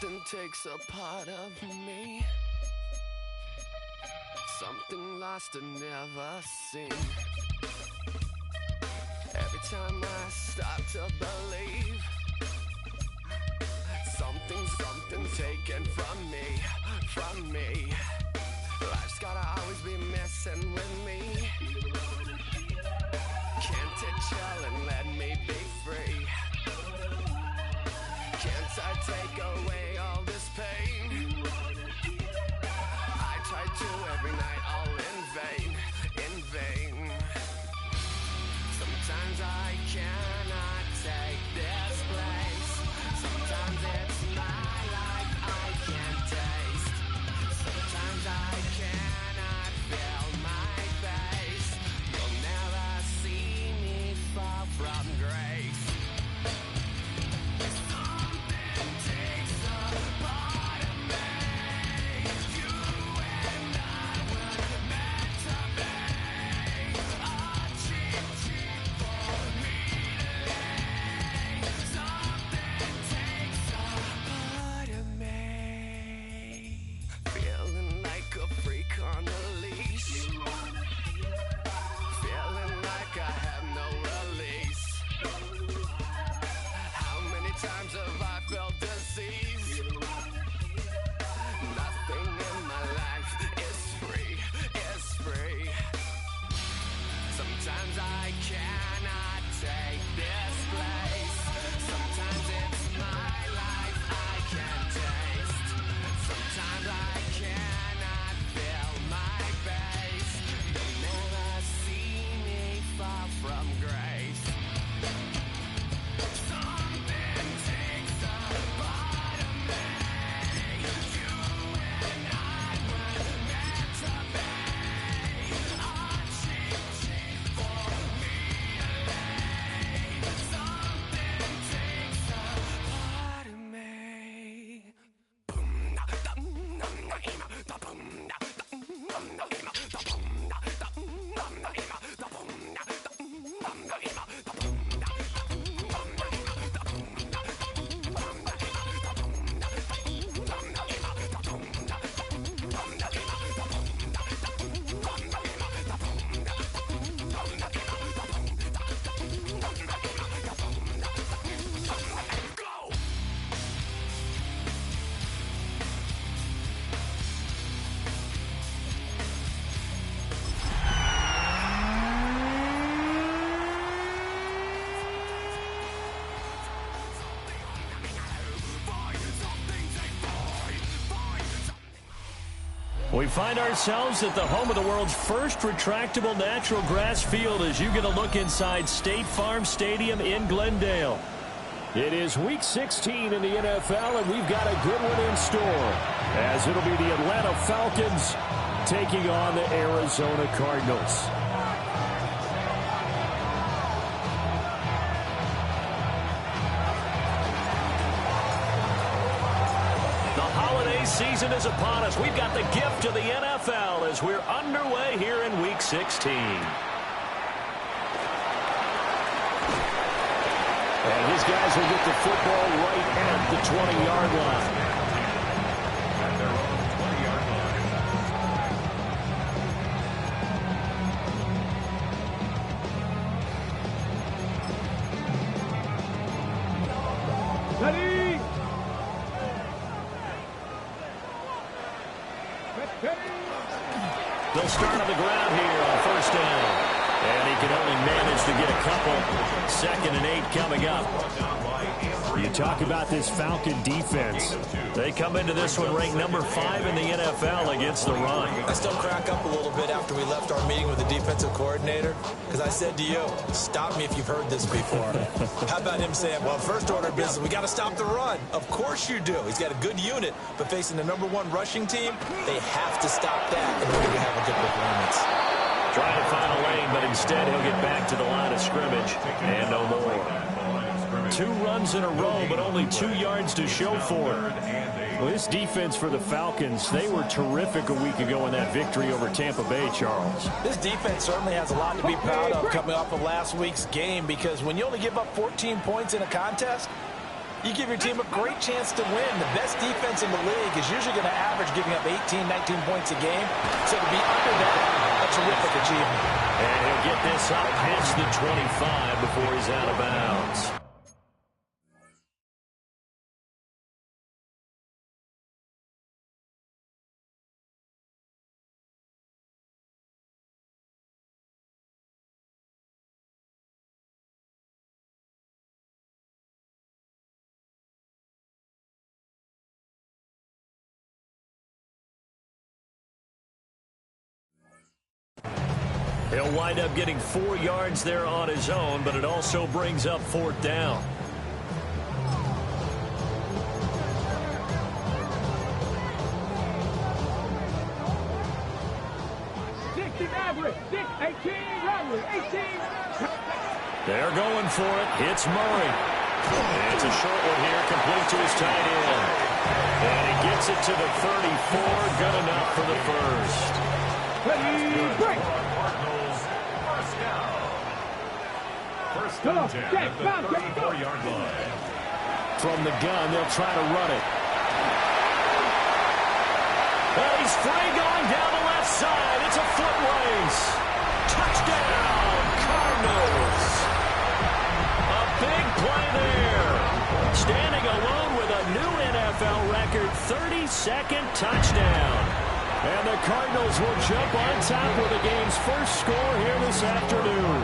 Something takes a part of me. Something lost and never seen. Every time I start to believe, something taken from me. Life's gotta always be messing with me. Can't it chill and let me be free? Can't I take away all this pain? I try to every night, all in vain. Sometimes I cannot take this place. Sometimes it's my life I can't taste. Sometimes I cannot feel my face. You'll never see me fall from grace. On a leash, feeling like I have no release. How many times have I felt disease? Nothing in my life is free. Sometimes I cannot take this place. Sometimes it's my life I can't taste. Sometimes I cannot feel my face. You'll never see me fall from grace. Something takes a part of me. You and I were meant to be. A cheap for me to lay. Something takes a part of me. We find ourselves at the home of the world's first retractable natural grass field as you get a look inside State Farm Stadium in Glendale. It is Week 16 in the NFL, and we've got a good one in store, as it'll be the Atlanta Falcons taking on the Arizona Cardinals. Season is upon us. We've got the gift of the NFL as we're underway here in Week 16. And these guys will get the football right at the 20-yard line. At their own 20-yard line. Ready? They'll start on the ground here on first down. And he can only manage to get a couple. 2nd and 8 coming up. You talk about this Falcon defense. They come into this one ranked number 5 in the NFL against the run. I still crack up a little bit after we left our meeting with the defensive coordinator, because I said to you, stop me if you've heard this before. How about him saying, well, first order of business, we got to stop the run. Of course you do. He's got a good unit, but facing the number 1 rushing team, they have to stop that in order to have a good performance. Trying to find a lane, but instead he'll get back to the line of scrimmage and no more. 2 runs in a row, but only 2 yards to show for it. Well, this defense for the Falcons, they were terrific a week ago in that victory over Tampa Bay, Charles. This defense certainly has a lot to be proud of coming off of last week's game, because when you only give up 14 points in a contest, You give your team a great chance to win. The best defense in the league is usually going to average giving up 18, 19 points a game. So to be under that, a terrific achievement. And he'll get this up past the 25 before he's out of bounds. He'll wind up getting 4 yards there on his own, but it also brings up 4th down. They're going for it. Hits Murray. And it's a short one here, complete to his tight end. And he gets it to the 34. Good enough for the first. First down 10 at the 34-yard line. From the gun, they'll try to run it. Well, he's free going down the left side. It's a foot race. Touchdown, Cardinals. A big play there. Standing alone with a new NFL record 32nd touchdown. And the Cardinals will jump on top with the game's first score here this afternoon.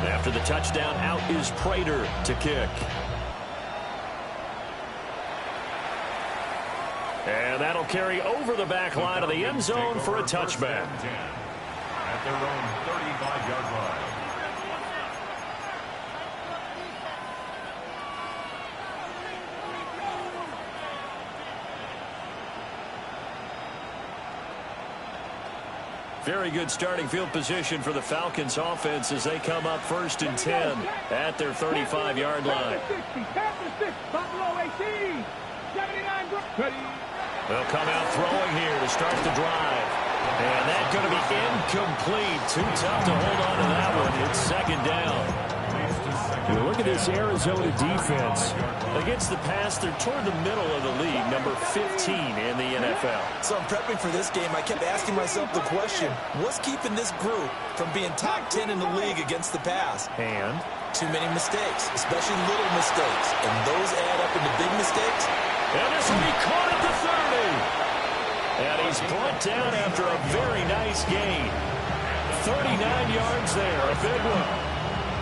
After the touchdown, out is Prater to kick. And that'll carry over the back line of the end zone for a touchback. At their own 35-yard line. Very good starting field position for the Falcons offense as they come up 1st and 10 at their 35-yard line. They'll come out throwing here to start the drive. And that's going to be incomplete. Too tough to hold on to that one. It's 2nd down. You look at this Arizona defense. Against the pass, they're toward the middle of the league, number 15 in the NFL. So I'm prepping for this game. I kept asking myself the question, what's keeping this group from being top 10 in the league against the pass? And too many mistakes, especially little mistakes. And those add up into big mistakes. And this will be caught at the 30. And he's brought down after a very nice gain. 39 yards there, a big one.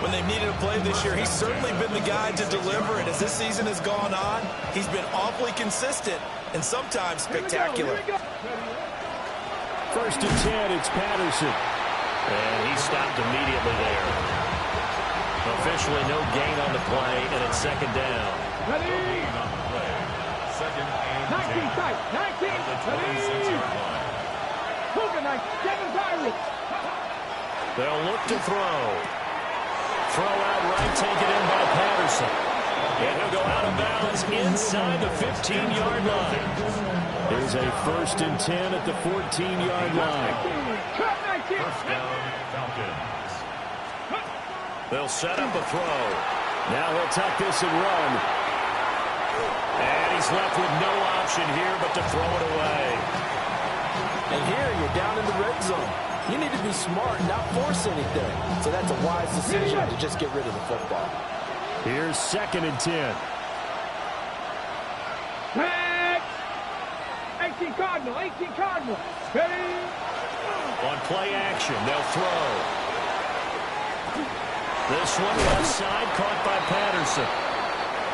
When they've needed a play this year, he's certainly been the guy to deliver. And as this season has gone on, he's been awfully consistent and sometimes spectacular. 1st and 10, it's Patterson. And he stopped immediately there. Officially no gain on the play, and it's 2nd down. No gain on the play. 2nd and 10. At the 26-yard line. They'll look to throw. Throw out right, taken in by Patterson. And he'll go out of bounds inside the 15-yard line. There's a 1st and 10 at the 14-yard line. First down, Falcons. They'll set up a throw. Now he'll tuck this and run. And he's left with no option here but to throw it away. And here you're down in the red zone. You need to be smart and not force anything. So that's a wise decision to just get rid of the football. Here's 2nd and 10. 18 Cardinal. Ready? On play action, they'll throw. This one left side caught by Patterson.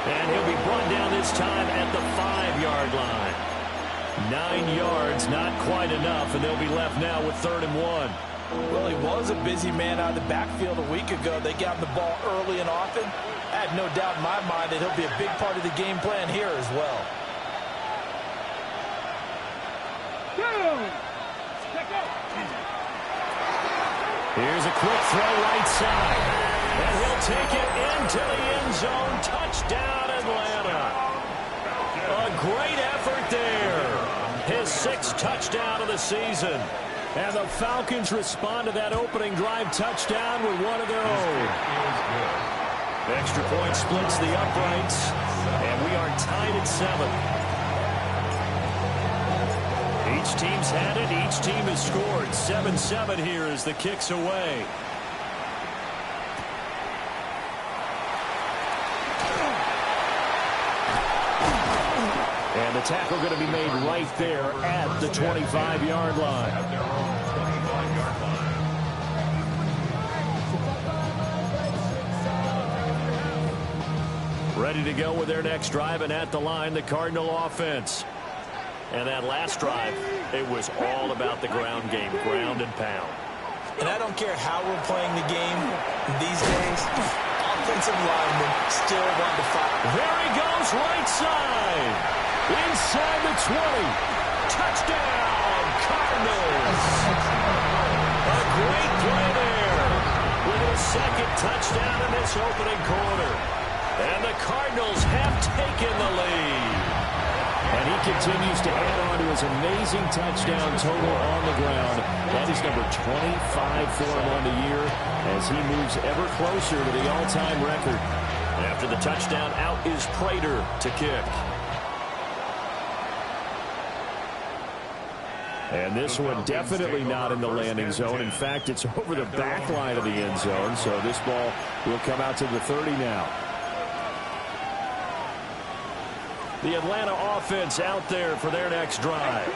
And he'll be brought down this time at the 5-yard line. 9 yards, not quite enough, and they'll be left now with 3rd and 1. Well, he was a busy man out of the backfield a week ago. They got him the ball early and often. I have no doubt in my mind that he'll be a big part of the game plan here as well. Here's a quick throw right side. And he'll take it into the end zone. Touchdown, Atlanta. A great effort there. His 6th touchdown of the season. And the Falcons respond to that opening drive touchdown with one of their own. Extra point splits the uprights, and we are tied at 7. Each team's had it. Each team has scored. 7-7 here as the kick's away. And the tackle going to be made right there at the 25-yard line. Ready to go with their next drive, and at the line, the Cardinal offense. And that last drive, it was all about the ground game, ground and pound. And I don't care how we're playing the game these days, offensive linemen still want to fight. There he goes, right side. Inside the 20. Touchdown, Cardinals. A great play there with his 2nd touchdown in this opening quarter. And the Cardinals have taken the lead. And he continues to add on to his amazing touchdown total on the ground. That is number 25 for him on the year as he moves ever closer to the all-time record. After the touchdown, out is Prater to kick. And this one definitely not in the landing zone. In fact, it's over the back line of the end zone. So this ball will come out to the 30 now. The Atlanta offense out there for their next drive.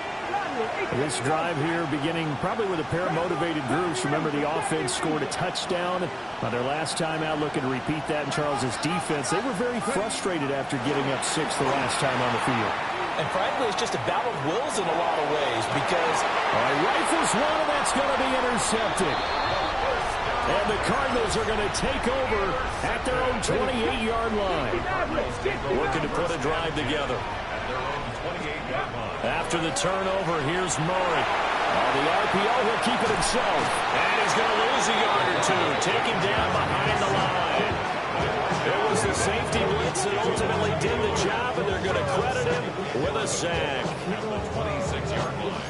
This drive here beginning probably with a pair of motivated groups. Remember, the offense scored a touchdown on their last time out, looking to repeat that in Charles's defense. They were very frustrated after getting up 6 the last time on the field. And frankly, it's just a battle of wills in a lot of ways because... All right, rifles one, and that's going to be intercepted. And the Cardinals are going to take over at their own 28-yard line. Looking to put a drive together. After the turnover, here's Murray. On the RPO, he'll keep it himself. And he's going to lose a yard or two. Taken down behind the line. It was the safety blitz that ultimately did the job, and they're going to credit him with a sack. At the 26-yard line.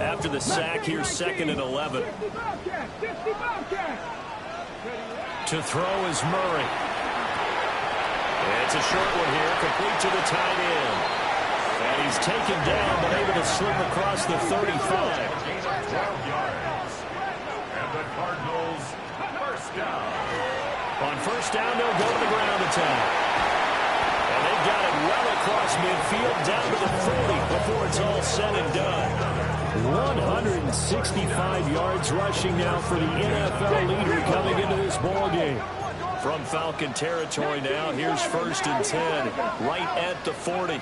After the sack, here's 2nd and 11. To throw is Murray. It's a short one here, complete to the tight end. And he's taken down, but able to slip across the 35. 12 yards. And the Cardinals, first down. On first down, they'll go to the ground attack. And they've got it well across midfield, down to the 40 before it's all said and done. 165 yards rushing now for the NFL leader coming into this ball game. From Falcon territory now, here's 1st and 10, right at the 40. And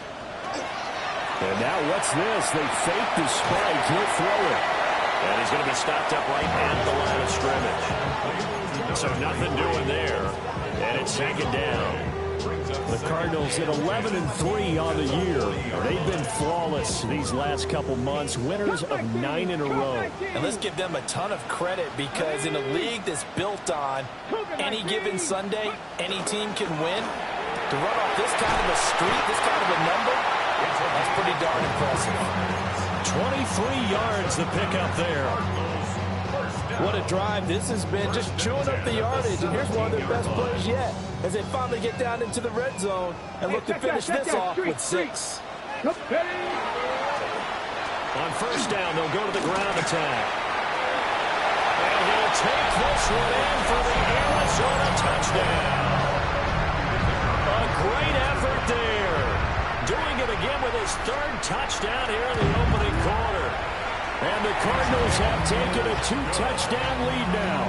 now what's this? They fake the spike. He'll throw it. And he's going to be stopped up right at the line of scrimmage. So nothing doing there. And it's 2nd down. The Cardinals at 11-3 on the year. They've been flawless these last couple months, winners of 9 in a row. And let's give them a ton of credit because in a league that's built on any given Sunday, any team can win. To run off this kind of a streak, this kind of a number, that's pretty darn impressive. 23 yards the pickup there. What a drive this has been, just chewing up the yardage. And here's one of their best plays yet as they finally get down into the red zone and look to finish this off with 6. On first down, they'll go to the ground attack. And he'll take this one in for the Arizona touchdown. A great effort there. Doing it again with his 3rd touchdown here in the opening quarter. And the Cardinals have taken a 2-touchdown lead now.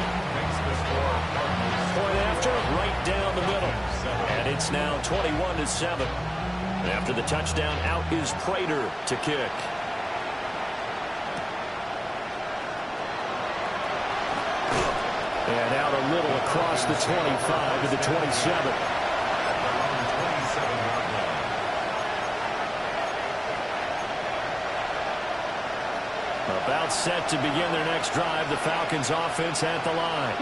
Point after, right down the middle. And it's now 21-7. After the touchdown, out is Prater to kick. And out a little across the 25 to the 27. About set to begin their next drive. The Falcons offense at the line.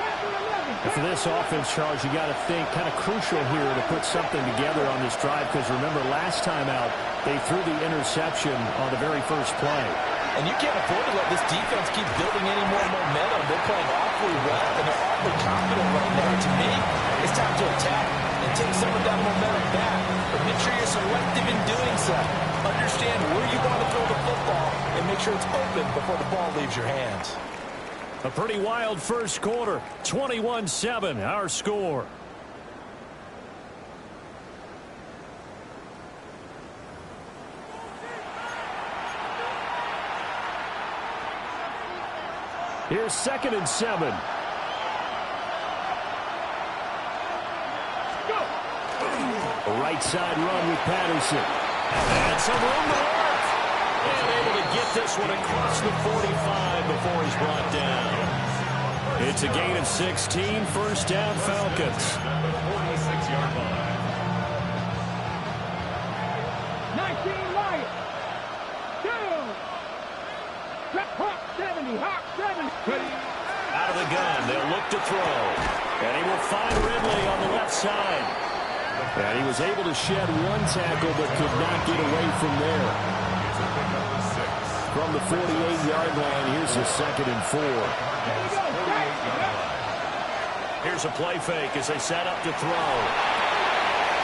And for this offense, Charles, you got to think kind of crucial here to put something together on this drive, because remember last time out they threw the interception on the very first play. And you can't afford to let this defense keep building any more momentum. They're playing awfully well, and they're awfully confident right now. To me, it's time to attack and take some of that momentum back. But make sure you're selective in doing so. Understand where you want to throw the football and make sure it's open before the ball leaves your hands. A pretty wild first quarter. 21-7, our score. Here's 2nd and 7. A right side run with Patterson. And some room to work. And able to get this one across the 45 before he's brought down. It's a gain of 16. First down, Falcons. 46-yard line. 19 Lions. 2. Hawk 70. Hawk 70. Out of the gun. They'll look to throw. And he will find Ridley on the left side. And he was able to shed one tackle but could not get away from there. From the 48-yard line, here's a 2nd and 4. Here's a play fake as they set up to throw.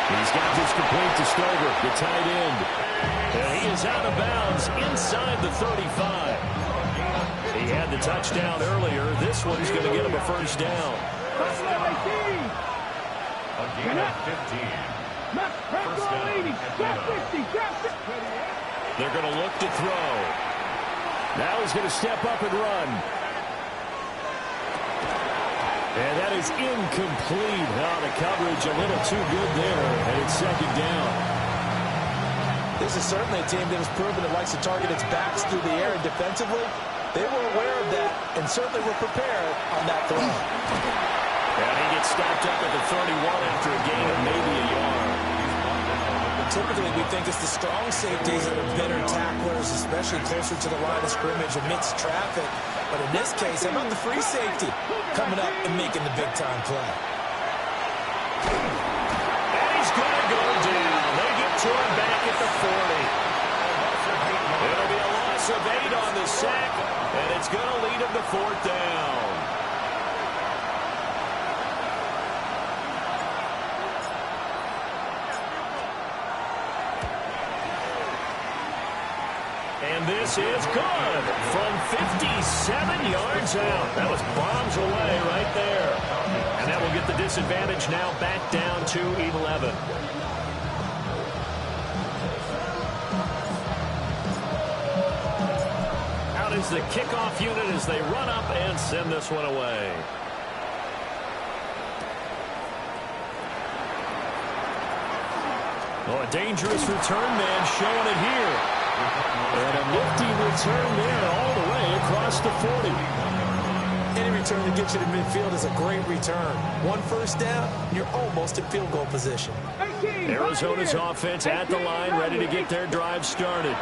He's got this complete to Stover, the tight end. And he is out of bounds inside the 35. He had the touchdown earlier. This one's going to get him a first down. A gain of 15. First down at the 9. They're going to look to throw. Now he's going to step up and run. And that is incomplete. Oh, the coverage a little too good there, and it's 2nd down. This is certainly a team that has proven it likes to target its backs through the air, and defensively, they were aware of that and certainly were prepared on that throw. And he gets stopped up at the 31 after a gain of maybe a yard. Typically, we think it's the strong safeties that are better tacklers, especially closer to the line of scrimmage amidst traffic. But in this case, how about the free safety coming up and making the big-time play? And he's going to go down. They get to him back at the 40. It'll be a loss of 8 on the sack, and it's going to lead him to 4th down. And this is good from 57 yards out. That was bombs away right there. And that will get the disadvantage now back down to 11. Out is the kickoff unit as they run up and send this one away. Oh, a dangerous return man showing it here. And a nifty return there all the way across the 40. Any return that gets you to midfield is a great return. One first down, you're almost in field goal position. Arizona's offense at the line, ready to get their drive started.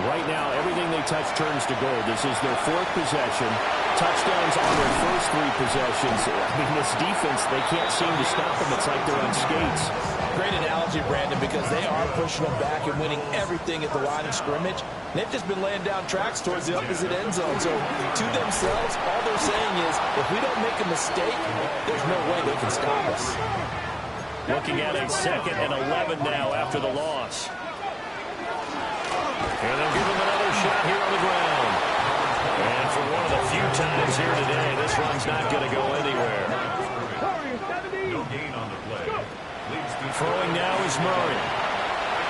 Right now, everything they touch turns to gold. This is their 4th possession. Touchdowns on their first 3 possessions. I mean, this defense, they can't seem to stop them. It's like they're on skates. Great analogy, Brandon, because they are pushing them back and winning everything at the line of scrimmage. They've just been laying down tracks towards the opposite end zone. So to themselves, all they're saying is, if we don't make a mistake, there's no way they can stop us. Looking at a 2nd and 11 now after the loss. And they'll give him another shot here on the ground. And for one of the few times here today, this run's not going to go anywhere. No gain on the play. Throwing now is Murray.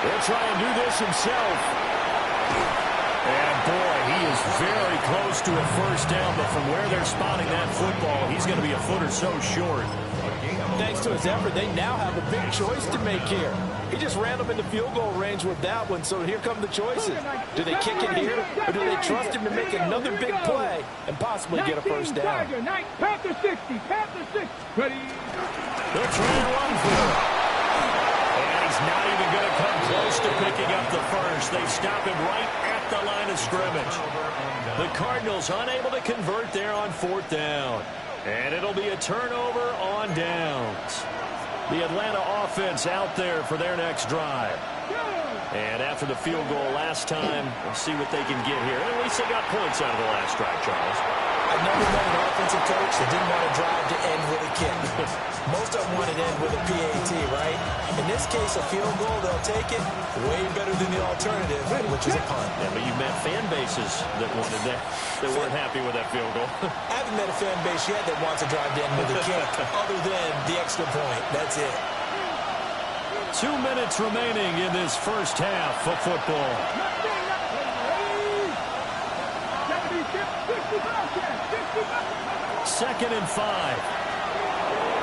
He'll try and do this himself. And boy, he is very close to a first down, but from where they're spotting that football, he's going to be a foot or so short. Thanks to his effort, they now have a big choice to make here. He just ran them into field goal range with that one, so here come the choices. Do they kick it here, or do they trust him to make another big play and possibly get a first down? Panther 60, Panther 60. Ready? They'll try and run for it. And he's not even going to come close to picking up the first. They stop him right at the line of scrimmage. The Cardinals unable to convert there on 4th down. And it'll be a turnover on downs. The Atlanta offense out there for their next drive. And after the field goal last time, we'll see what they can get here. At least they got points out of the last drive, Charles. I've never met an offensive coach that didn't want to drive to end with a kick. Most of them want to end with a PAT, right? In this case, a field goal, they'll take it. Way better than the alternative, which is a punt. Yeah, but you've met fan bases that wanted that weren't happy with that field goal. I haven't met a fan base yet that wants to drive to end with a kick, other than the extra point. That's it. 2 minutes remaining in this first half of football. Second and 5.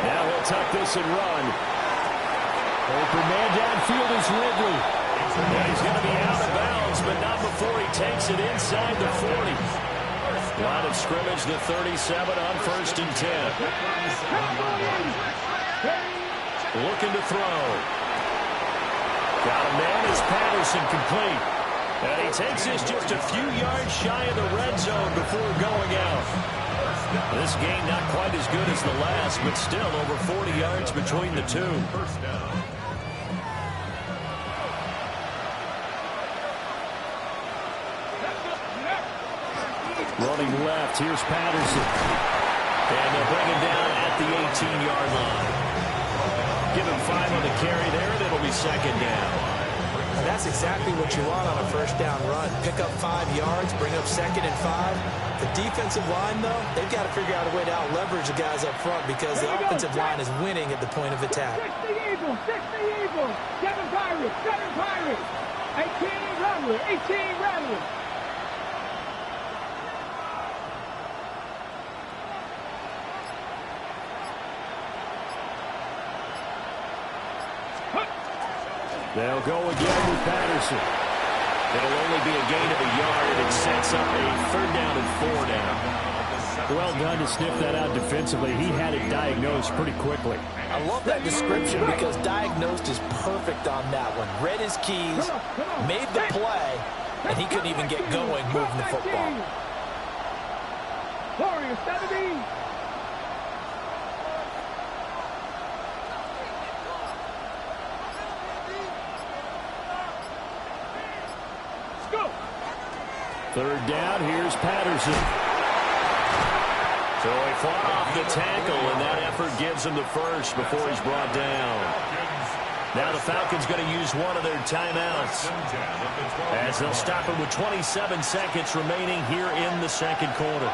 Now he'll tuck this and run. Open man downfield is Ridley. And he's going to be out of bounds, but not before he takes it inside the 40. Line of scrimmage, the 37 on 1st and 10. Looking to throw. Got a man as Patterson complete. And he takes this just a few yards shy of the red zone before going out. This game not quite as good as the last, but still over 40 yards between the two. Running left, here's Patterson. And they'll bring him down at the 18-yard line. Give him 5 on the carry there, and it'll be second down. That's exactly what you want on a first down run. Pick up 5 yards, bring up 2nd and 5. The defensive line, though, they've got to figure out a way to out-leverage the guys up front because the offensive line is winning at the point of attack. 60 Eagles, 60 Eagles, 7 Pirates, 7 Pirates, 18 Rattlers, 18 Rattlers. They'll go again with Patterson. It'll only be a gain of a yard, and it sets up a 3rd down and 4 down. Well done to sniff that out defensively. He had it diagnosed pretty quickly. I love that description because diagnosed is perfect on that one. Read his keys, made the play, and he couldn't even get going moving the football. Warriors 70. Third down, here's Patterson. So he fought off the tackle, and that effort gives him the first before he's brought down. Now the Falcons going to use one of their timeouts as they'll stop him with 27 seconds remaining here in the second quarter.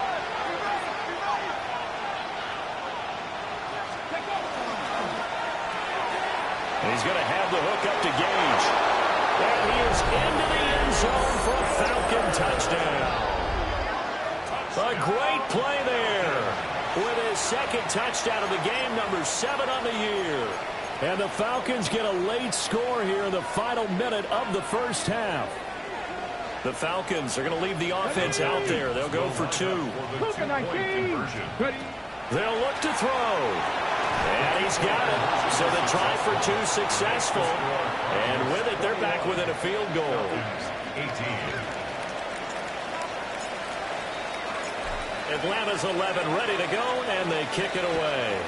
And he's going to have the hook up to Gage. And he is into the end zone for a Falcon touchdown. A great play there with his second touchdown of the game, number 7 on the year. And the Falcons get a late score here in the final minute of the first half. The Falcons are going to leave the offense out there. They'll go for 2. They'll look to throw. And he's got it. So the try for 2 successful. And with it, they're back within a field goal. 18. Atlanta's 11 ready to go, and they kick it away.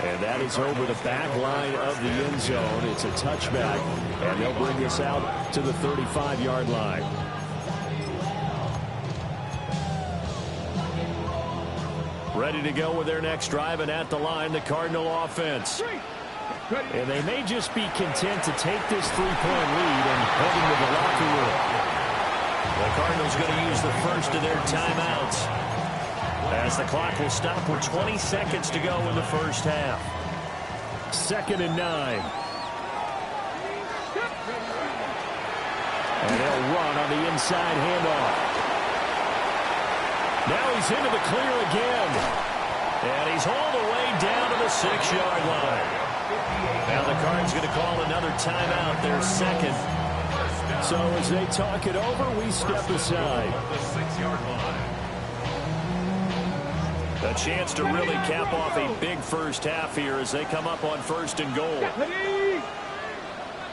And that is over the back line of the end zone. It's a touchback, and they'll bring this out to the 35-yard line. Ready to go with their next drive, and at the line, the Cardinal offense. And they may just be content to take this 3-point lead and head into the locker room. The Cardinals going to use the first of their timeouts as the clock will stop with 20 seconds to go in the first half. 2nd and 9. And they'll run on the inside handoff. Now he's into the clear again. And he's all the way down to the 6-yard line. Now the Cards going to call another timeout, their second. So as they talk it over, we step aside. The 6-yard line. A chance to really cap off a big first half here as they come up on 1st and goal.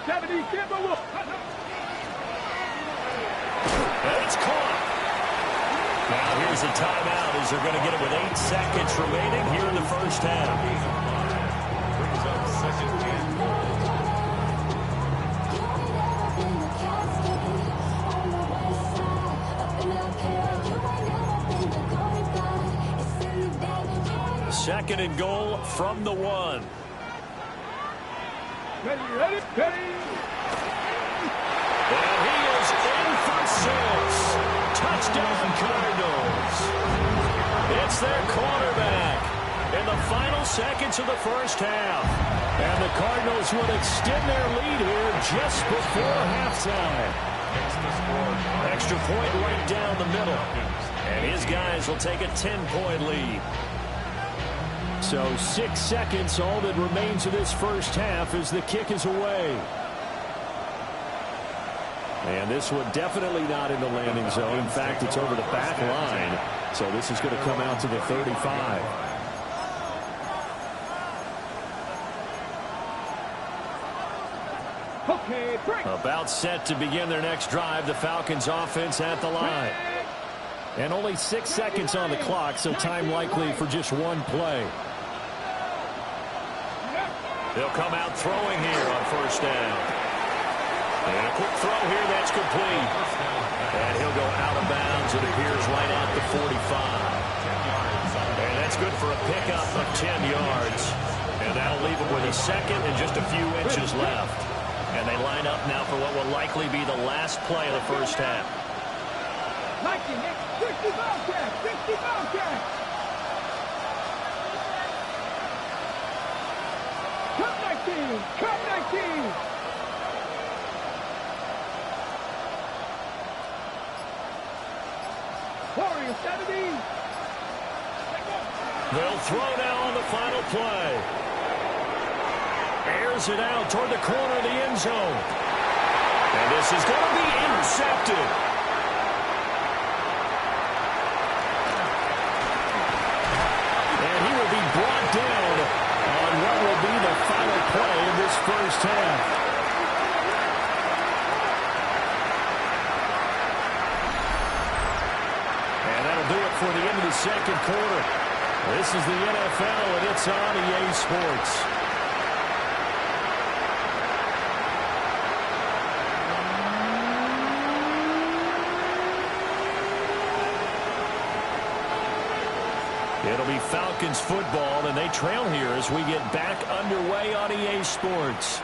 70, And it's caught. Now here's a timeout as they're going to get it with 8 seconds remaining here in the first half. Brings up 2nd and goal. Second and goal from the 1. ready, ready, ready. And he is in for 6. Touchdown Cardinals. It's their quarterback in the final seconds of the first half. And the Cardinals would extend their lead here just before halftime. Extra point right down the middle. And his guys will take a 10-point lead. So 6 seconds, all that remains of this first half as the kick is away. And this one definitely not in the landing zone. In fact, it's over the back line. So this is going to come out to the 35. Okay, break. About set to begin their next drive. The Falcons offense at the line. And only 6 seconds on the clock, so time likely for just one play. They'll come out throwing here on 1st down. And a quick throw here, that's complete. And he'll go out of bounds, it appears, right at the 45. And that's good for a pickup of 10 yards. And that'll leave them with a second and just a few inches left. And they line up now for what will likely be the last play of the first half. 60 Bobcats, 60 Bobcats. Come 19, come 19. Warriors 70. They'll throw now on the final play. Airs it out toward the corner of the end zone. And this is going to be intercepted. And he will be brought down on what will be the final play of this first half. And that'll do it for the end of the second quarter. This is the NFL, and it's on EA Sports. It'll be Falcons football, and they trail here as we get back underway on EA Sports.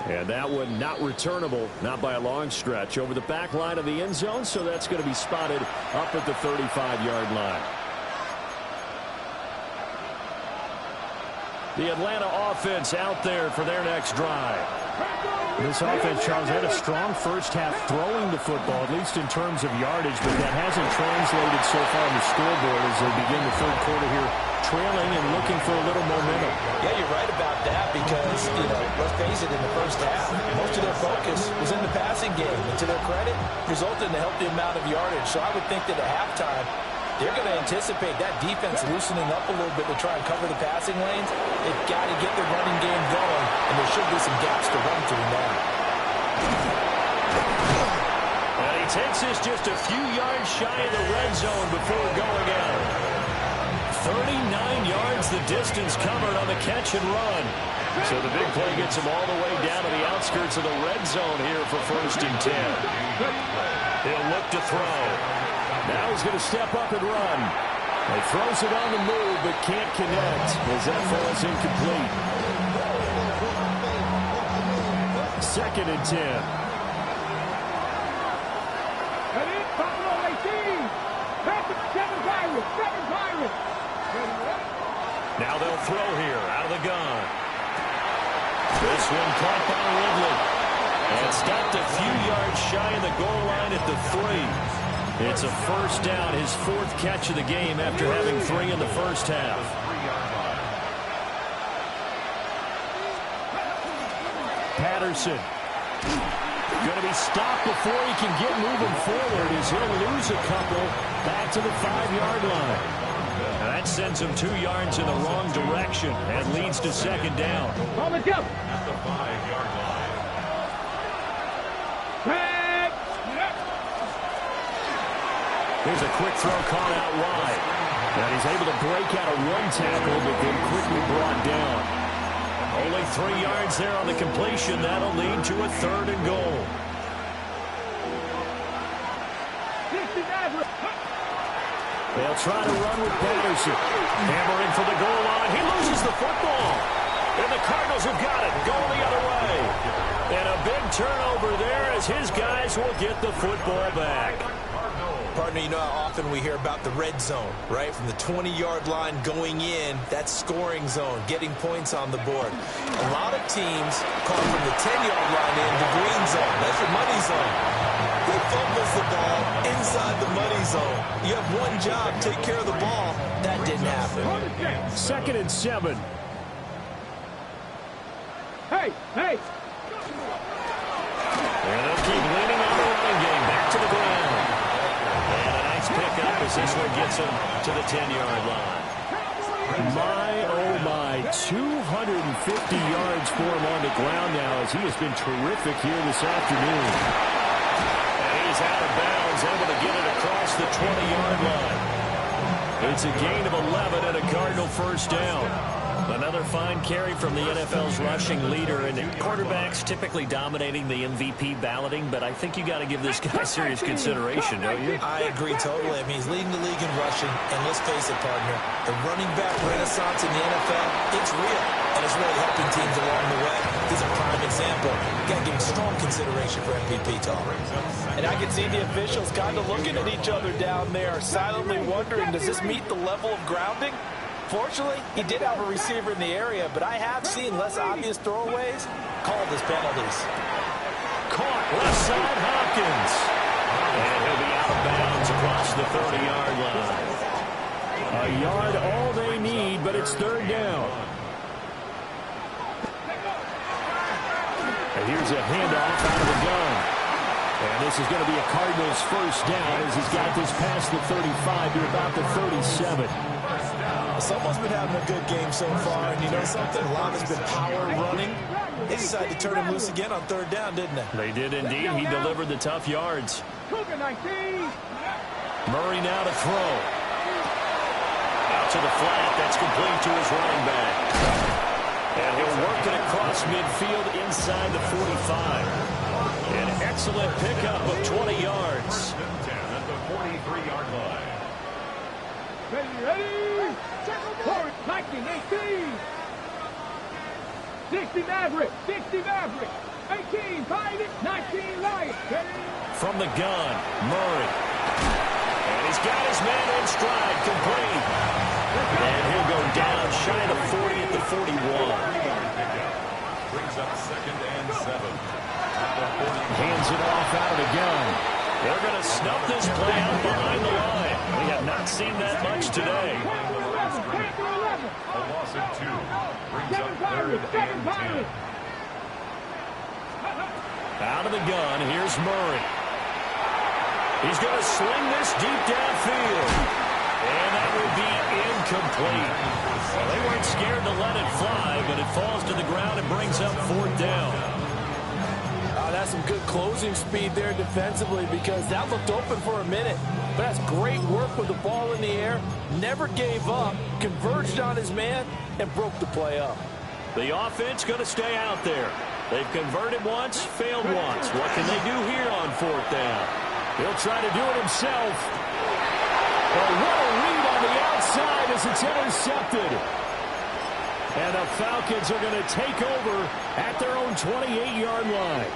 And that one not returnable, not by a long stretch, over the back line of the end zone, so that's going to be spotted up at the 35-yard line. The Atlanta offense out there for their next drive. This offense, Charles, had a strong first half throwing the football, at least in terms of yardage, but that hasn't translated so far on the scoreboard as they begin the third quarter here, trailing and looking for a little momentum. Yeah, you're right about that because, let's face it, in the first half, most of their focus was in the passing game. And to their credit, resulted in a healthy amount of yardage. So I would think that at halftime, they're going to anticipate that defense loosening up a little bit to try and cover the passing lanes. They've got to get the running game going, and there should be some gaps to run through now. And he takes this just a few yards shy of the red zone before going out. 39 yards the distance covered on the catch and run. So the big play gets him all the way down to the outskirts of the red zone here for 1st and 10. He'll look to throw. Now he's going to step up and run. He throws it on the move, but can't connect as that falls incomplete. 2nd and 10. And it's Buffalo 18. Seven Pirates. Now they'll throw here out of the gun. This one caught by Ridley. And stopped a few yards shy of the goal line at the 3. It's a 1st down, his 4th catch of the game after having 3 in the first half. Patterson. Going to be stopped before he can get moving forward as he'll lose a couple back to the 5-yard line. That sends him 2 yards in the wrong direction and leads to second down. On the jump. At the 5-yard line. Back. Here's a quick throw caught out wide. And he's able to break out a run tackle, but then quickly brought down. Only 3 yards there on the completion. That'll lead to a 3rd and goal. They'll try to run with Patterson. Hammering for the goal line. He loses the football. And the Cardinals have got it. Going the other way. And a big turnover there as his guys will get the football back. Partner, you know how often we hear about the red zone, right? From the 20-yard line going in, that's scoring zone, getting points on the board. A lot of teams call from the 10-yard line in the green zone. That's your money zone. He fumbles the ball inside the money zone. You have one job, take care of the ball. That didn't happen. 2nd and 7. Hey, hey. And they'll keep leaning on the running game. Back to the ground. And a nice pickup as this one gets him to the 10-yard line. My, oh my, 250 yards for him on the ground now as he has been terrific here this afternoon. And he's out of bounds, able to get it across the 20-yard line. It's a gain of 11 and a Cardinal first down. Another fine carry from the NFL's rushing leader, and quarterbacks typically dominating the MVP balloting, but I think you got to give this guy serious consideration, don't you? I agree totally. I mean, he's leading the league in rushing, and let's face it, partner, the running back renaissance in the NFL, it's real, and it's really helping teams along the way. He's a prime example. Got to give him strong consideration for MVP talk. And I can see the officials kind of looking at each other down there, silently wondering, does this meet the level of grounding? Fortunately, he did have a receiver in the area, but I have seen less obvious throwaways called as penalties. Caught left side Hopkins. And he'll be out of bounds across the 30-yard line. A yard all they need, but it's 3rd down. And here's a handoff out of the gun. And this is going to be a Cardinals first down as he's got this past the 35 to about the 37. Someone's been having a good game so far, and you know something? A lot has been power running. They decided to turn him loose again on 3rd down, didn't they? They did indeed. He delivered the tough yards. Cougar 19. Murray now to throw. Out to the flat. That's complete to his running back. And he'll work it across midfield inside the 45. An excellent pickup of 20 yards. 10 at the 43-yard line. Ready? Forward, 19, 18. 60 Maverick, 60 Maverick. 18, find it, 19 Lions. From the gun, Murray. And he's got his man in stride, complete. And he'll go down shy of 40 at the 41. Brings up 2nd and 7. Hands it off out of the gun. They're going to snuff this play out behind the line. We have not seen that much today. A loss of 2. Brings up 3rd and 10. Out of the gun, here's Murray. He's going to sling this deep downfield. And that will be incomplete. Well, they weren't scared to let it fly, but it falls to the ground and brings up 4th down. That's some good closing speed there defensively because that looked open for a minute. But that's great work with the ball in the air. Never gave up, converged on his man, and broke the play up. The offense going to stay out there. They've converted once, failed once. What can they do here on 4th down? He'll try to do it himself. Oh, what a read on the outside as it's intercepted. And the Falcons are going to take over at their own 28-yard line.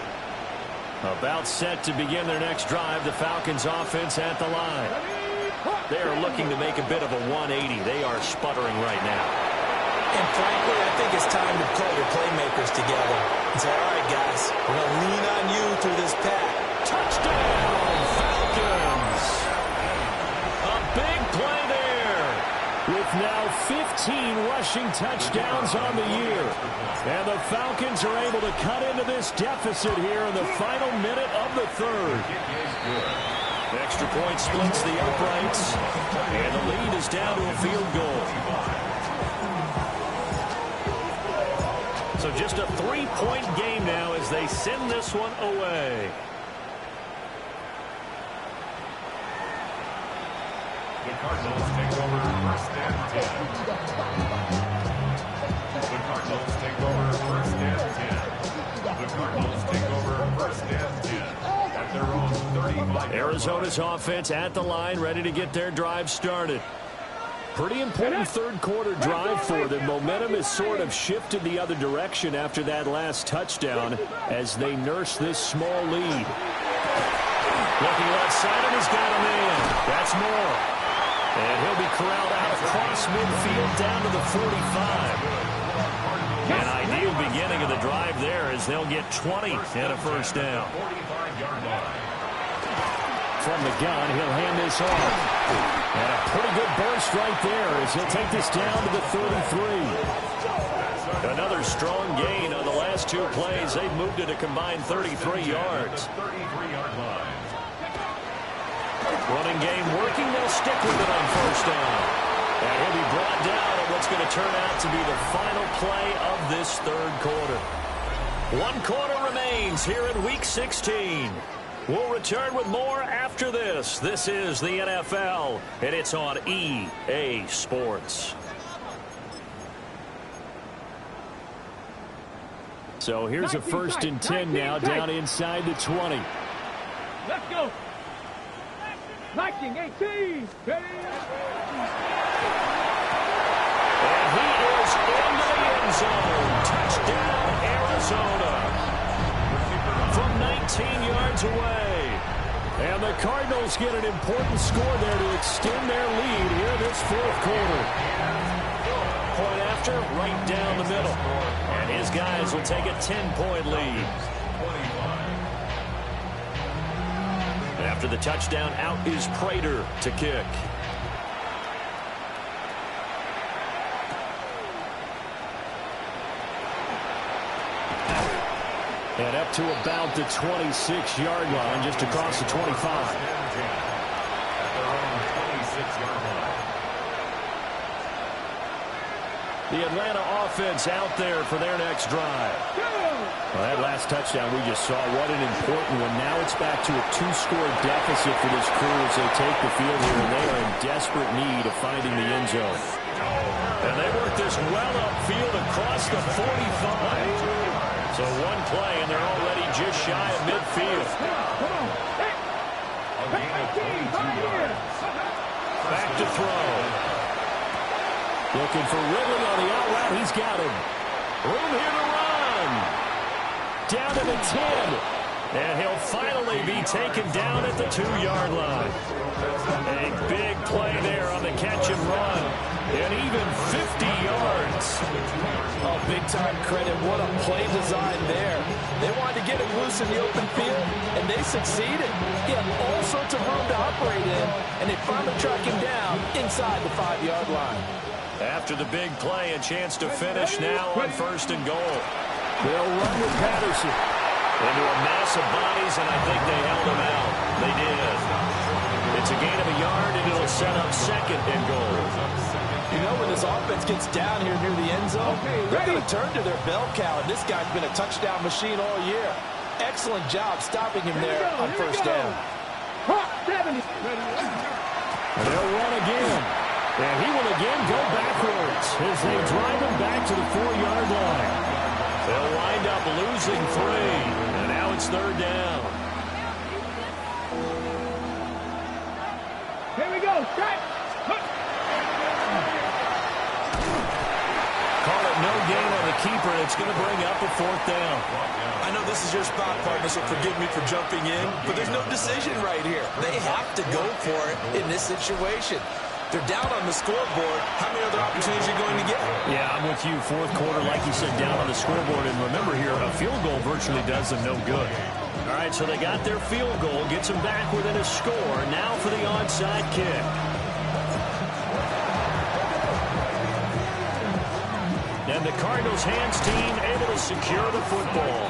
About set to begin their next drive, the Falcons offense at the line. They are looking to make a bit of a 180. They are sputtering right now. And frankly, I think it's time to call your playmakers together and say, all right, guys, we're going to lean on you through this pack. Touchdown, Falcons! A big play there. with now 15 rushing touchdowns on the year. And the Falcons are able to cut into this deficit here in the final minute of the third. Extra point splits the uprights, and the lead is down to a field goal. So just a 3-point game now as they send this one away. The Cardinals take over first and 10. The Cardinals take over first and 10. The Cardinals take over first and 10 at their own 35. Arizona's offense at the line, ready to get their drive started. Pretty important third quarter drive for them. Momentum has sort of shifted the other direction after that last touchdown as they nurse this small lead. Looking left side, and he's got a man. That's Moore. And he'll be corralled out across midfield down to the 45. An ideal beginning of the drive there as they'll get 20 and a first down. From the gun, he'll hand this off. And a pretty good burst right there as he'll take this down to the 33. Another strong gain on the last two plays. They've moved it a combined 33 yards. Running game working. They'll stick with it on first down. And he'll be brought down on what's going to turn out to be the final play of this third quarter. 1 quarter remains here in Week 16. We'll return with more after this. This is the NFL, and it's on EA Sports. So here's a first and 10 now down inside the 20. Let's go. 19, 18. Ready? And he is into the end zone. Touchdown, Arizona. From 19 yards away. And the Cardinals get an important score there to extend their lead here this fourth quarter. Point after, right down the middle. And his guys will take a 10-point lead. After the touchdown, out is Prater to kick. And up to about the 26-yard line, just across the 25. The Atlanta offense out there for their next drive. Well, that last touchdown we just saw, what an important one. Now it's back to a 2-score deficit for this crew as they take the field here, and they are in desperate need of finding the end zone. And they work this well upfield across the 45. So one play, and they're already just shy of midfield. Back to throw. Looking for Ridley on the out route. He's got him. Room here to run. Down to the 10. And he'll finally be taken down at the 2-yard line. A big play there on the catch and run. And even 50 yards. Oh, big-time credit. What a play design there. They wanted to get him loose in the open field, and they succeeded. He had all sorts of room to operate in, and they finally track him down inside the 5-yard line. After the big play, a chance to finish now on first and goal. They'll run with Patterson. Into a mass of bodies, and I think they held him out. They did. It's a gain of a yard, and it'll set up second and goal. You know, when this offense gets down here near the end zone, they're going to turn to their bell cow, and this guy's been a touchdown machine all year. Excellent job stopping him there on first down. And they'll run again. And he will again go backwards as they drive him back to the 4-yard line. They'll wind up losing 3, and now it's third down. Here we go. Strike. Call it no gain on the keeper, and it's going to bring up a fourth down. I know this is your spot, partner, so forgive me for jumping in, but there's no decision right here. They have to go for it in this situation. They're down on the scoreboard. How many other opportunities are you going to get? Yeah, I'm with you. Fourth quarter, like you said, down on the scoreboard. And remember here, a field goal virtually does them no good. All right, so they got their field goal, gets them back within a score. Now for the onside kick. And the Cardinals hands team able to secure the football.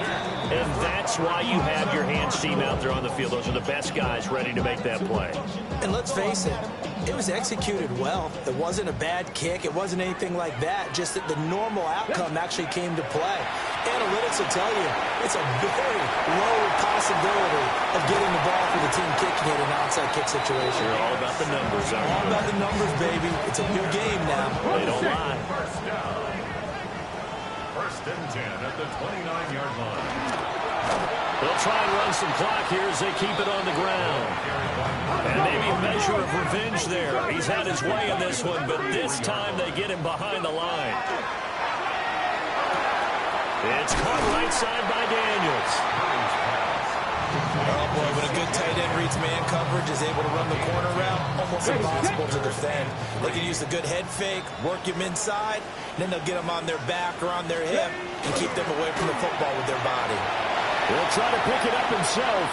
And that's why you have your hands team out there on the field. Those are the best guys ready to make that play. And let's face it, it was executed well. It wasn't a bad kick. It wasn't anything like that. Just that the normal outcome actually came to play. Analytics will tell you it's a very low possibility of getting the ball for the team kicking it in an onside kick situation. You're all about the numbers, aren't you? All about the numbers, baby. It's a new game now. They don't lie. First and 10 at the 29-yard line. They'll try and run some clock here as they keep it on the ground. And maybe a measure of revenge there. He's had his way in this one, but this time they get him behind the line. It's caught right side by Daniels. Oh, boy, when a good tight end reads man coverage, is able to run the corner route, almost impossible to defend. They can use the good head fake, work him inside, and then they'll get him on their back or on their hip and keep them away from the football with their body. He'll try to pick it up himself.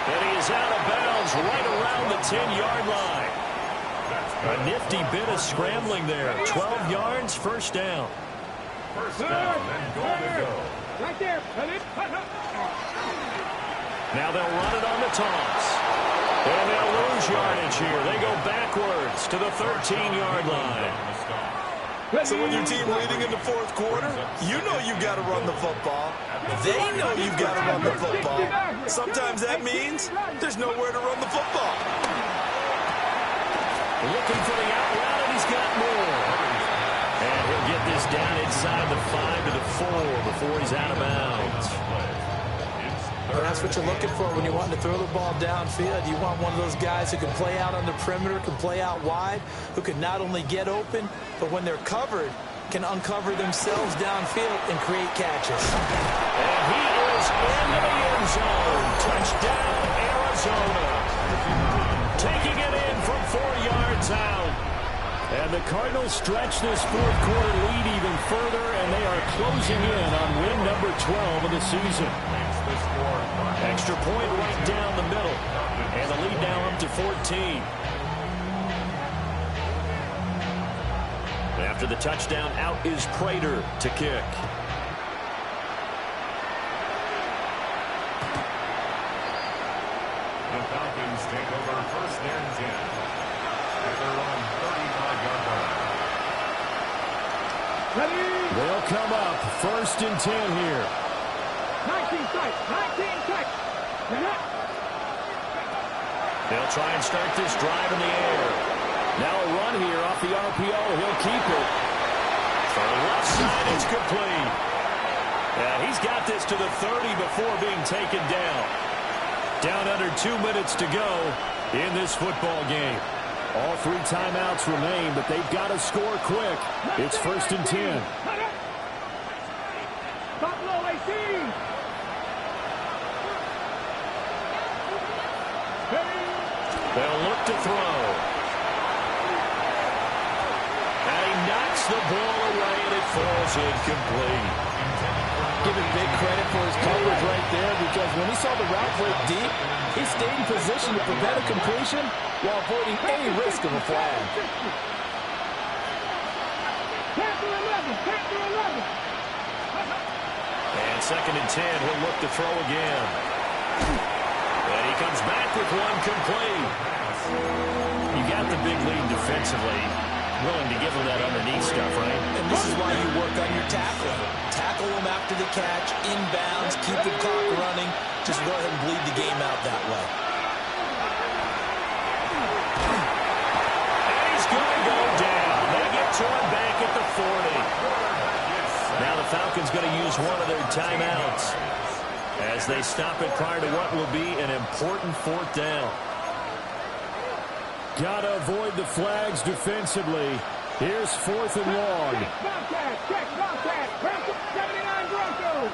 And he is out of bounds right around the 10-yard line. A nifty bit of scrambling there. 12 yards, first down. First down and goal to go. Right there. Now they'll run it on the toss. And they'll lose yardage here. They go backwards to the 13-yard line. So when your team leading in the fourth quarter, you know you've got to run the football. They know you've got to run the football. Sometimes that means there's nowhere to run the football. Looking for the out route, and he's got more. And he'll get this down inside the 5 to the 4 before he's out of bounds. And that's what you're looking for when you want to throw the ball downfield. You want one of those guys who can play out on the perimeter, can play out wide, who can not only get open, but when they're covered, can uncover themselves downfield and create catches. And he is into the end zone. Touchdown, Arizona. Taking it in from 4 yards out. And the Cardinals stretch this fourth quarter lead even further, and they are closing in on win number 12 of the season. Extra point right down the middle. And the lead now up to 14. After the touchdown, out is Prater to kick. The Falcons take over first and 10 at their own 35-yard line. They'll come up first and 10 here. 19 strikes. 19 strikes. They'll try and start this drive in the air. Now a run here off the RPO. He'll keep it. For the left side, it's complete. Yeah, he's got this to the 30 before being taken down. Down under 2 minutes to go in this football game. All 3 timeouts remain, but they've got to score quick. It's first and 10. Buffalo AC. They'll look to throw. And he knocks the ball away, and it falls incomplete. Give him big credit for his coverage right there, because when he saw the route break deep, he stayed in position to prevent a completion while avoiding any risk of a flag. Panther 11. Panther 11. And second and 10, he'll look to throw again. And he comes back with one complete. You got the big lead defensively. Willing to give him that underneath stuff, right? And this is why you work on your tackle. Tackle them after the catch, inbounds, keep the clock running. Just go ahead and bleed the game out that way. And he's going to go down. They get to him back at the 40. Now the Falcons going to use one of their timeouts as they stop it prior to what will be an important fourth down. Got to avoid the flags defensively. Here's fourth and long. Bobcat. Check. Bobcat. 79 Broncos.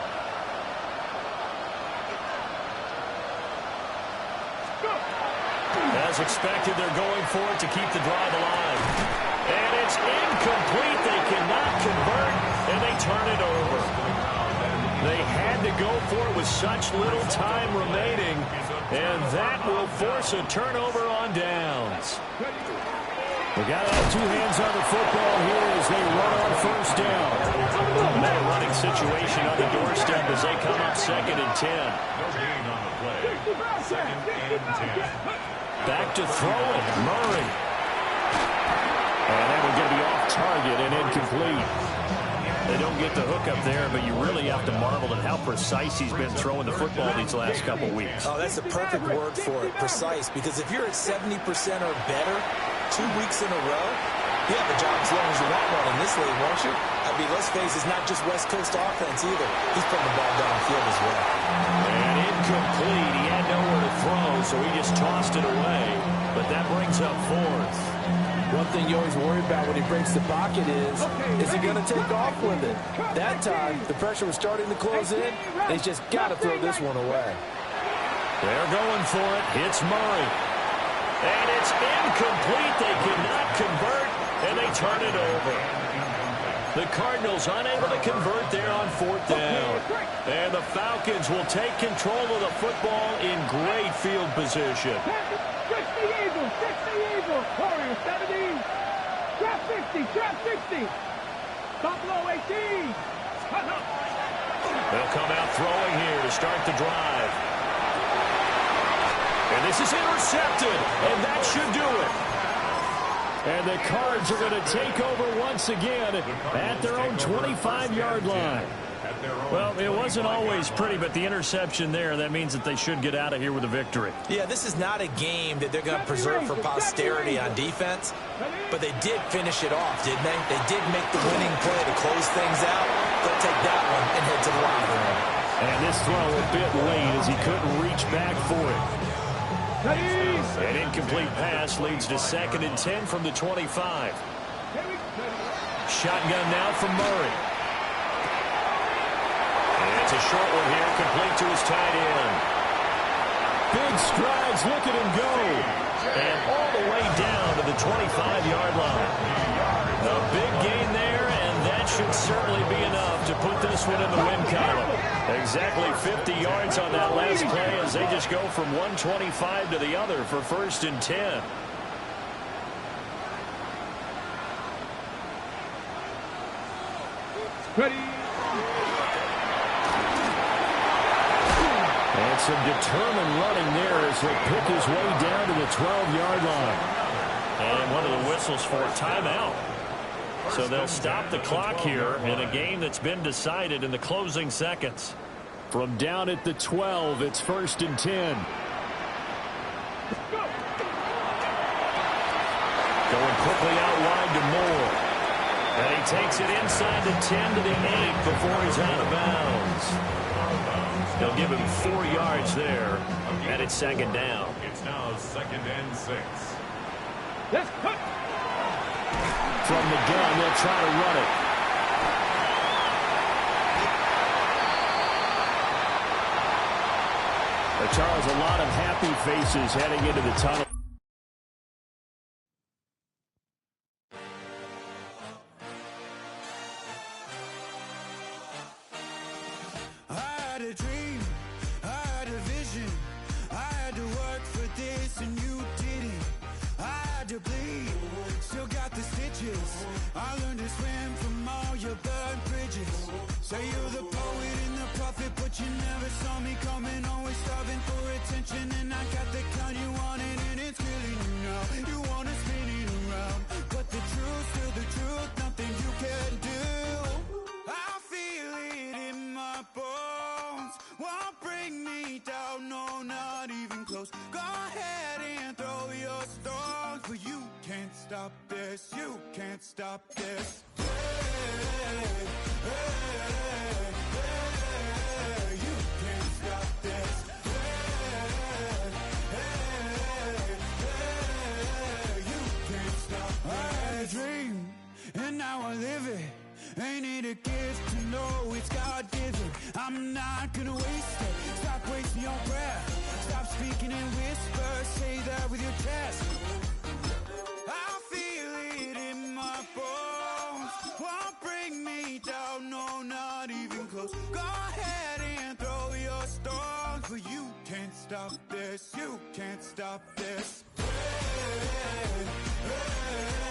As expected, they're going for it to keep the drive alive. And it's incomplete. They cannot convert, and they turn it over. They had to go for it with such little time remaining, and that will force a turnover on downs. We got to have two hands on the football here as they run on first down. Another running situation on the doorstep as they come up 2nd and 10. No gain on the play. 2nd and 10. Back to throw it, Murray. And that one going to be off target and incomplete. They don't get the hook up there, but you really have to marvel at how precise he's been throwing the football these last couple weeks. Oh, that's the perfect word for it, precise, because if you're at 70% or better 2 weeks in a row, you have a job as long as you want one in this league, won't you? I mean, let's face it, it's not just West Coast offense either. He's putting the ball downfield as well. And incomplete. He had nowhere to throw, so he just tossed it away. But that brings up 4th. One thing you always worry about when he breaks the pocket is he going to take off with it? That time, the pressure was starting to close in. They just got to throw this one away. They're going for it. It's Murray. And it's incomplete. They cannot convert, and they turn it over. The Cardinals unable to convert there on 4th down. And the Falcons will take control of the football in great field position. 60 Eagles, Warriors 70, trap 60, Buffalo 18. They'll come out throwing here to start the drive. And this is intercepted, and that should do it. And the Cards are going to take over once again at their own 25-yard line. Well, it wasn't always pretty, but the interception there, that means that they should get out of here with a victory. Yeah, this is not a game that they're going to preserve for posterity on defense, but they did finish it off, didn't they? They did make the winning play to close things out. They'll take that one and head to the locker room. And this throw a bit late as he couldn't reach back for it. An incomplete pass leads to 2nd and 10 from the 25. Shotgun now from Murray. It's a short one here, complete to his tight end. Big strides, look at him go. And all the way down to the 25-yard line. A big gain there, and that should certainly be enough to put this one in the win column. Exactly 50 yards on that last play as they just go from 125 to the other for 1st and 10. Ready. And some determined running there as he'll pick his way down to the 12-yard line. And one of the whistles for a timeout. So they'll stop the clock here in a game that's been decided in the closing seconds. From down at the 12, it's 1st and 10. Going quickly out wide to Moore. And he takes it inside the 10 to the 8 before he's out of bounds. They'll give him 4 yards there, and it's 2nd down. It's now 2nd and 6. Let's cut. From the gun, they'll try to run it. But Charles, a lot of happy faces heading into the tunnel. I learned to swim from all your burned bridges. Say you're the poet and the prophet, but you never saw me coming. Always starving for attention, and I got the kind you wanted, and it's killing you now. You wanna spin it around, but the truth's still the truth. Nothing you can do. I feel it in my bones. Won't bring me down, no, not even close. Go ahead and throw your stones, but you can't stop this. You can't stop this. Hey, hey, hey, you can't stop this. You can't stop this. I had a dream, and now I live it. Ain't it a gift to know it's God-given? I'm not gonna waste it. Stop wasting your breath. Stop speaking in whispers. Say that with your chest. I feel it in my bones. Won't bring me down, no, not even close. Go ahead and throw your stones, but you can't stop this. You can't stop this. Hey, hey, hey.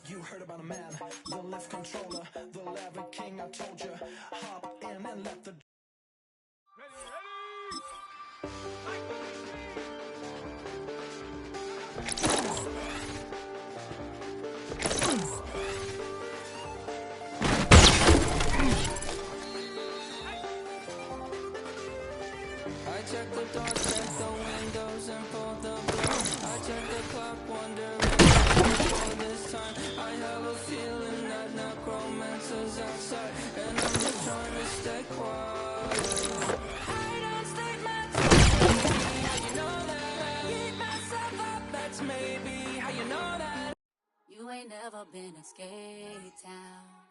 You heard about a man, the lift controller, the lever king, I told you. Hop in and let the... I check the door, check the windows, and pull the blow. I check the clock, wondering before this time. I have a feeling that necromancer's outside, and I'm just trying to stay quiet. I don't state my time, how you know that? Keep myself up, that's maybe how you know that. You ain't never been a skate town.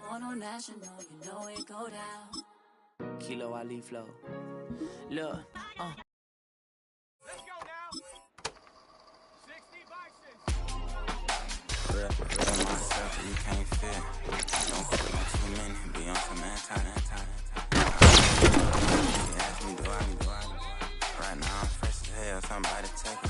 On a national, you know it go down. Kilo Ali flow. Look, Let's go now. 60 Bisons. Real myself, you can't fit. Don't fuck on too many, be on some anti. She asked me, do I? Right now I'm fresh as hell, somebody take a